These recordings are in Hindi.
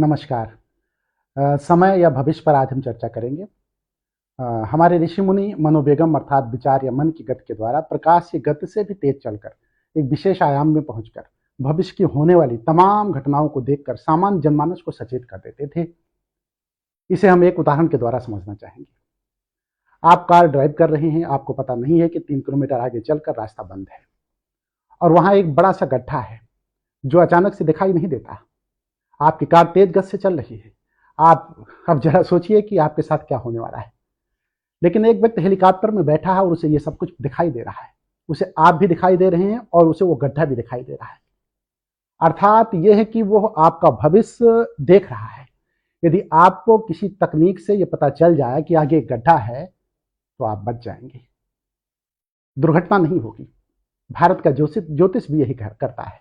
नमस्कार। समय या भविष्य पर आज हम चर्चा करेंगे। हमारे ऋषि मुनि मनोवेगम अर्थात विचार या मन की गति के द्वारा प्रकाश की गति से भी तेज चलकर एक विशेष आयाम में पहुंचकर भविष्य की होने वाली तमाम घटनाओं को देखकर सामान्य जनमानस को सचेत कर देते थे। इसे हम एक उदाहरण के द्वारा समझना चाहेंगे। आप कार ड्राइव कर रहे हैं, आपको पता नहीं है कि 3 किलोमीटर आगे चलकर रास्ता बंद है और वहां एक बड़ा सा गड्ढा है जो अचानक से दिखाई नहीं देता। आपकी कार तेज गति से चल रही है। आप अब जरा सोचिए कि आपके साथ क्या होने वाला है। लेकिन एक व्यक्ति हेलीकॉप्टर में बैठा है और उसे ये सब कुछ दिखाई दे रहा है। उसे आप भी दिखाई दे रहे हैं और उसे वो गड्ढा भी दिखाई दे रहा है। अर्थात यह है कि वो आपका भविष्य देख रहा है। यदि आपको किसी तकनीक से ये पता चल जाए कि आगे एक गड्ढा है तो आप बच जाएंगे, दुर्घटना नहीं होगी। भारत का ज्योतिष भी यही करता है।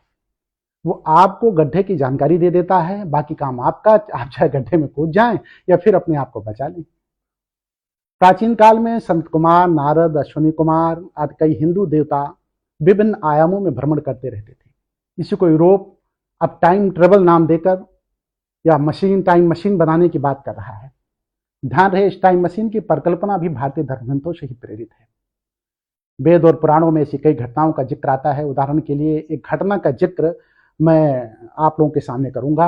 वो आपको गड्ढे की जानकारी दे देता है, बाकी काम आपका। आप चाहे गड्ढे में कूद जाएं या फिर अपने आप को बचा लें। प्राचीन काल में संत कुमार, नारद, अश्विनी कुमार आदि कई हिंदू देवता विभिन्न आयामों में भ्रमण करते रहते थे। इसी को यूरोप अब टाइम ट्रेवल नाम देकर या टाइम मशीन बनाने की बात कर रहा है। ध्यान रहे, इस टाइम मशीन की परिकल्पना भी भारतीय धर्म ग्रंथों से ही प्रेरित है। वेद और पुराणों में ऐसी कई घटनाओं का जिक्र आता है। उदाहरण के लिए एक घटना का जिक्र मैं आप लोगों के सामने करूंगा।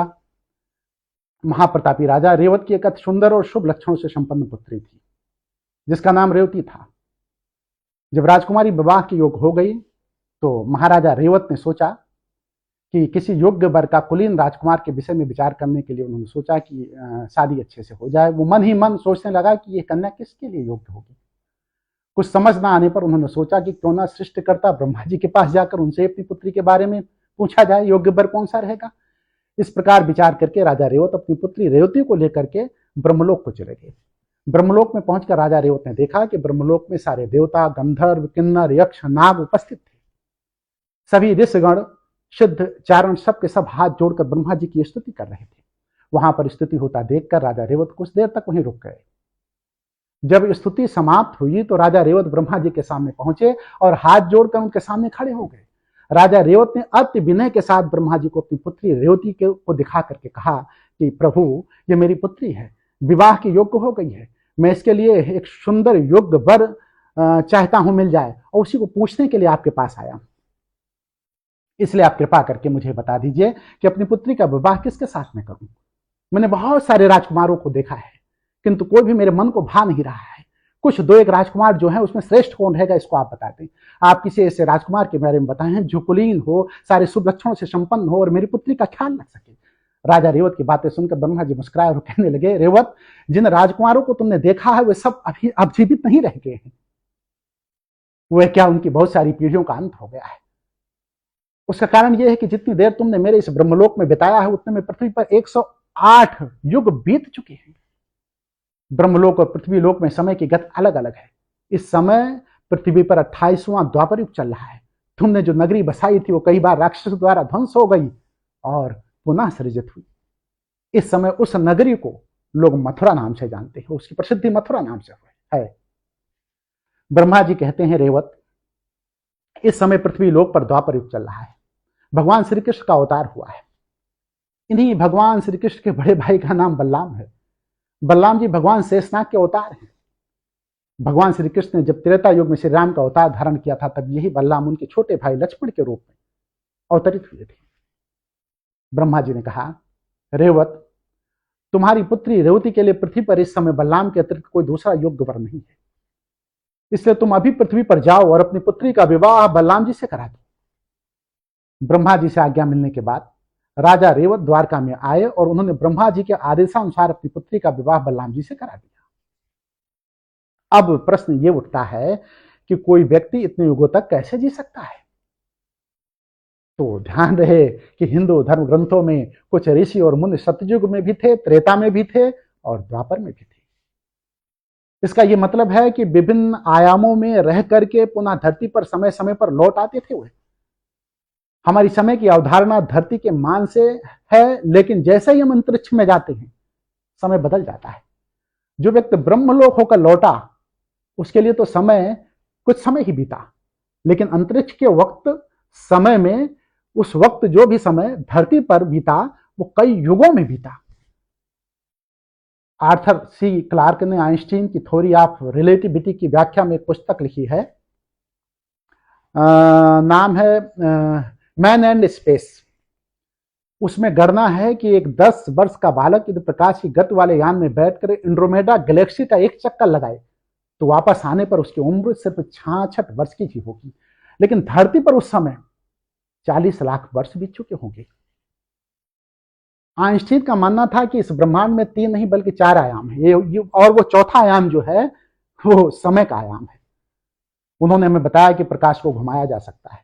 महाप्रतापी राजा रेवत की एक अति सुंदर और शुभ लक्षणों से संपन्न पुत्री थी जिसका नाम रेवती था। जब राजकुमारी विवाह की योग हो गई तो महाराजा रेवत ने सोचा कि किसी योग्य वर का कुलीन राजकुमार के विषय में विचार करने के लिए उन्होंने सोचा कि शादी अच्छे से हो जाए। वो मन ही मन सोचने लगा कि ये कन्या किसके लिए योग्य होगी। कुछ समझ ना आने पर उन्होंने सोचा कि क्यों ना सृष्टिकर्ता ब्रह्मा जी के पास जाकर उनसे अपनी पुत्री के बारे में पूछा जाए, योग्य वर कौन सा रहेगा। इस प्रकार विचार करके राजा रेवत अपनी पुत्री रेवती को लेकर के ब्रह्मलोक को चले गए। ब्रह्मलोक में पहुंचकर राजा रेवत ने देखा कि ब्रह्मलोक में सारे देवता, गंधर्व, किन्नर, यक्ष, नाग उपस्थित थे। सभी ऋषिगण, सिद्ध, चारण सबके सब हाथ जोड़कर ब्रह्मा जी की स्तुति कर रहे थे। वहां पर स्तुति होता देखकर राजा रेवत कुछ देर तक वहीं रुक गए। जब स्तुति समाप्त हुई तो राजा रेवत ब्रह्मा जी के सामने पहुंचे और हाथ जोड़कर उनके सामने खड़े हो गए। राजा रेवत ने अति विनय के साथ ब्रह्मा जी को अपनी पुत्री रेवती को दिखा करके कहा कि प्रभु, ये मेरी पुत्री है, विवाह की योग्य हो गई है। मैं इसके लिए एक सुंदर योग्य वर चाहता हूं मिल जाए और उसी को पूछने के लिए आपके पास आया हूं। इसलिए आप कृपा करके मुझे बता दीजिए कि अपनी पुत्री का विवाह किसके साथ में करूं। मैंने बहुत सारे राजकुमारों को देखा है किंतु कोई भी मेरे मन को भा नहीं रहा है। कुछ 2-1 राजकुमार जो है उसमें श्रेष्ठ कौन रहेगा, इसको आप बता दें। आप किसी ऐसे राजकुमार के बारे में बताएं जो कुलीन हो, सारे शुभ लक्षणों से संपन्न हो और मेरी पुत्री का ख्याल रख सके। राजा रेवत की बातें सुनकर ब्रह्मा जी मुस्कुराए और कहने लगे, रेवत, जिन राजकुमारों को तुमने देखा है वे सब अभी अब जीवित नहीं रह गए हैं। वह क्या, उनकी बहुत सारी पीढ़ियों का अंत हो गया है। उसका कारण यह है कि जितनी देर तुमने मेरे इस ब्रह्मलोक में बिताया है उतने में पृथ्वी पर 108 युग बीत चुके हैं। ब्रह्मलोक और पृथ्वी लोक में समय की गति अलग अलग है। इस समय पृथ्वी पर 28वां द्वापर युग चल रहा है। तुमने जो नगरी बसाई थी वो कई बार राक्षसों द्वारा ध्वंस हो गई और पुनः सृजित हुई। इस समय उस नगरी को लोग मथुरा नाम से जानते हैं। उसकी प्रसिद्धि मथुरा नाम से है। ब्रह्मा जी कहते हैं, रेवत, इस समय पृथ्वी लोक पर द्वापर युग चल रहा है। भगवान श्री कृष्ण का अवतार हुआ है। इन्हीं भगवान श्री कृष्ण के बड़े भाई का नाम बलराम है। बलराम जी भगवान शेषनाग के अवतार हैं। भगवान श्री कृष्ण ने जब त्रेता युग में श्री राम का अवतार धारण किया था तब यही बलराम उनके छोटे भाई लक्ष्मण के रूप में अवतरित हुए थे। ब्रह्मा जी ने कहा, रेवत, तुम्हारी पुत्री रेवती के लिए पृथ्वी पर इस समय बलराम के अतिरिक्त कोई दूसरा योग्य वर नहीं है। इसलिए तुम अभी पृथ्वी पर जाओ और अपनी पुत्री का विवाह बलराम जी से करा दो। ब्रह्मा जी से आज्ञा मिलने के बाद राजा रेवत द्वारका में आए और उन्होंने ब्रह्मा जी के आदेशानुसार अपनी पुत्री का विवाह बलराम जी से करा दिया। अब प्रश्न ये उठता है कि कोई व्यक्ति इतने युगों तक कैसे जी सकता है। तो ध्यान रहे कि हिंदू धर्म ग्रंथों में कुछ ऋषि और मुनि सतयुग में भी थे, त्रेता में भी थे और द्वापर में भी थे। इसका यह मतलब है कि विभिन्न आयामों में रह करके पुनः धरती पर समय समय पर लौट आते थे। वे हमारी समय की अवधारणा धरती के मान से है, लेकिन जैसे ही हम अंतरिक्ष में जाते हैं समय बदल जाता है। जो व्यक्ति ब्रह्मलोक होकर लौटा उसके लिए तो समय कुछ समय ही बीता, लेकिन अंतरिक्ष के वक्त समय में उस वक्त जो भी समय धरती पर बीता वो कई युगों में बीता। आर्थर सी क्लार्क ने आइंस्टीन की थ्योरी ऑफ रिलेटिविटी की व्याख्या में एक पुस्तक लिखी है, नाम है मैन एंड स्पेस। उसमें गणना है कि एक 10 वर्ष का बालक यदि प्रकाश की गति वाले यान में बैठकर एंड्रोमेडा गैलेक्सी का एक चक्कर लगाए तो वापस आने पर उसकी उम्र सिर्फ 66 वर्ष की ही होगी, लेकिन धरती पर उस समय 40 लाख वर्ष बीत चुके होंगे। आइंस्टीन का मानना था कि इस ब्रह्मांड में 3 नहीं बल्कि 4 आयाम है, और वो चौथा आयाम जो है वो समय का आयाम है। उन्होंने हमें बताया कि प्रकाश को घुमाया जा सकता है,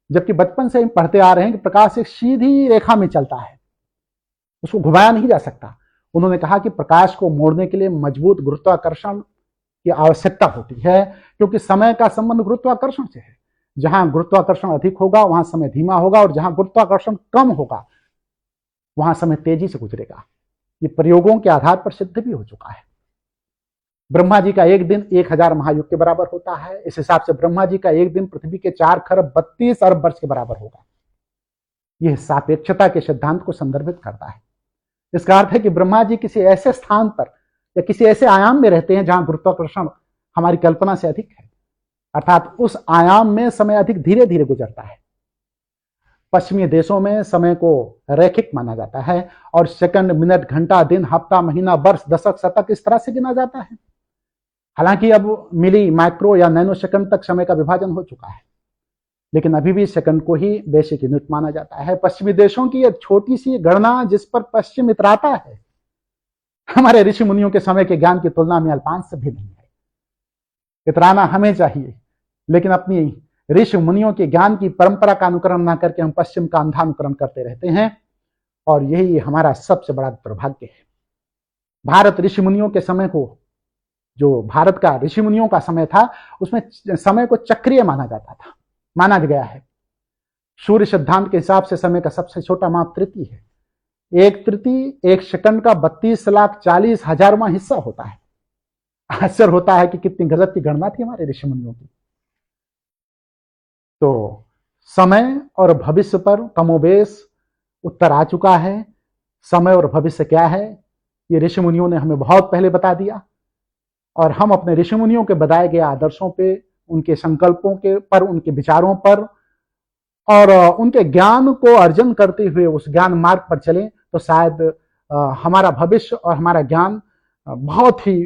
जबकि बचपन से हम पढ़ते आ रहे हैं कि प्रकाश एक सीधी रेखा में चलता है, उसको घुमाया नहीं जा सकता। उन्होंने कहा कि प्रकाश को मोड़ने के लिए मजबूत गुरुत्वाकर्षण की आवश्यकता होती है, क्योंकि समय का संबंध गुरुत्वाकर्षण से है। जहां गुरुत्वाकर्षण अधिक होगा वहां समय धीमा होगा, और जहां गुरुत्वाकर्षण कम होगा वहां समय तेजी से गुजरेगा। ये प्रयोगों के आधार पर सिद्ध भी हो चुका है। ब्रह्मा जी का एक दिन 1000 महायुग के बराबर होता है। इस हिसाब से ब्रह्मा जी का एक दिन पृथ्वी के 4 खरब 32 अरब वर्ष के बराबर होगा। यह सापेक्षता के सिद्धांत को संदर्भित करता है। इसका अर्थ है कि ब्रह्मा जी किसी ऐसे स्थान पर या किसी ऐसे आयाम में रहते हैं जहां गुरुत्वाकर्षण हमारी कल्पना से अधिक है, अर्थात उस आयाम में समय अधिक धीरे धीरे गुजरता है। पश्चिमी देशों में समय को रैखिक माना जाता है और सेकंड, मिनट, घंटा, दिन, हफ्ता, महीना, वर्ष, दशक, शतक इस तरह से गिना जाता है। हालांकि अब मिली, माइक्रो या नैनो सेकंड तक समय का विभाजन हो चुका है, लेकिन अभी भी सेकंड को ही बेसिक यूनिट माना जाता है। पश्चिमी देशों की यह छोटी सी गणना जिस पर पश्चिम इतराता है, हमारे ऋषि मुनियों के समय के ज्ञान की तुलना में अल्पांश से भी नहीं है। इतराना हमें चाहिए, लेकिन अपनी ऋषि मुनियों के ज्ञान की परंपरा का अनुकरण ना करके हम पश्चिम का अंधा अनुकरण करते रहते हैं, और यही हमारा सबसे बड़ा दुर्भाग्य है। भारत ऋषि मुनियों के समय को, जो भारत का ऋषि मुनियों का समय था, उसमें समय को चक्रीय माना जाता था, माना गया है। सूर्य सिद्धांत के हिसाब से समय का सबसे छोटा माप तृतीय है। एक तृतीय 1 सेकंड का 32,40,000वां हिस्सा होता है। आश्चर्य होता है कि कितनी गजब की गणना थी हमारे ऋषि मुनियों की। तो समय और भविष्य पर कमोबेश उत्तर आ चुका है। समय और भविष्य क्या है, ये ऋषि मुनियों ने हमें बहुत पहले बता दिया, और हम अपने ऋषि मुनियों के बताए गए आदर्शों पे, उनके संकल्पों के पर, उनके विचारों पर और उनके ज्ञान को अर्जन करते हुए उस ज्ञान मार्ग पर चलें तो शायद हमारा भविष्य और हमारा ज्ञान बहुत ही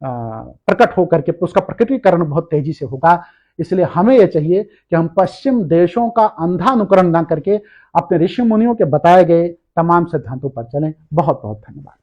प्रकट होकर के उसका प्रकटीकरण बहुत तेजी से होगा। इसलिए हमें यह चाहिए कि हम पश्चिम देशों का अंधा अनुकरण न करके अपने ऋषि मुनियों के बताए गए तमाम सिद्धांतों पर चलें। बहुत बहुत धन्यवाद।